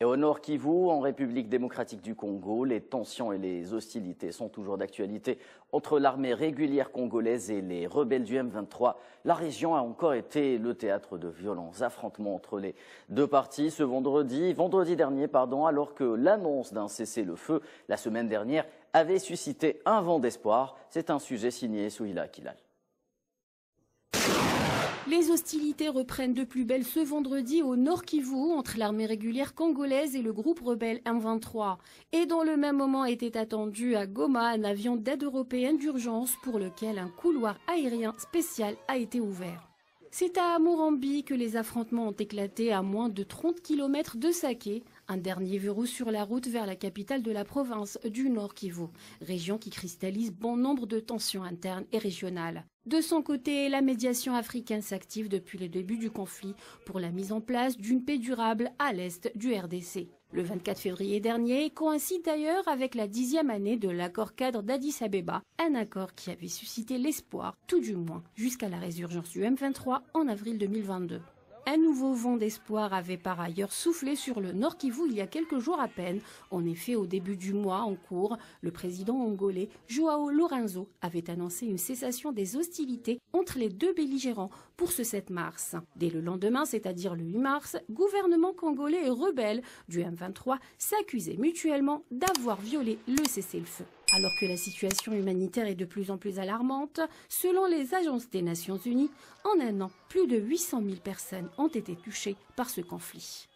Et au Nord Kivu, en République démocratique du Congo, les tensions et les hostilités sont toujours d'actualité entre l'armée régulière congolaise et les rebelles du M23. La région a encore été le théâtre de violents affrontements entre les deux parties ce vendredi dernier, alors que l'annonce d'un cessez-le-feu la semaine dernière avait suscité un vent d'espoir. C'est un sujet signé Souhila Kilal. Les hostilités reprennent de plus belle ce vendredi au Nord Kivu entre l'armée régulière congolaise et le groupe rebelle M23. Et dans le même moment était attendu à Goma un avion d'aide européenne d'urgence pour lequel un couloir aérien spécial a été ouvert. C'est à Murambi que les affrontements ont éclaté à moins de 30 km de Sake, un dernier verrou sur la route vers la capitale de la province du Nord Kivu, région qui cristallise bon nombre de tensions internes et régionales. De son côté, la médiation africaine s'active depuis le début du conflit pour la mise en place d'une paix durable à l'est du RDC. Le 24 février dernier coïncide d'ailleurs avec la 10e année de l'accord cadre d'Addis Abeba, un accord qui avait suscité l'espoir, tout du moins, jusqu'à la résurgence du M23 en avril 2022. Un nouveau vent d'espoir avait par ailleurs soufflé sur le Nord Kivu il y a quelques jours à peine. En effet, au début du mois en cours, le président angolais João Lourenço avait annoncé une cessation des hostilités entre les deux belligérants pour ce 7 mars. Dès le lendemain, c'est-à-dire le 8 mars, gouvernement congolais et rebelles du M23 s'accusaient mutuellement d'avoir violé le cessez-le-feu. Alors que la situation humanitaire est de plus en plus alarmante, selon les agences des Nations Unies, en un an, plus de 800 000 personnes ont été touchées par ce conflit.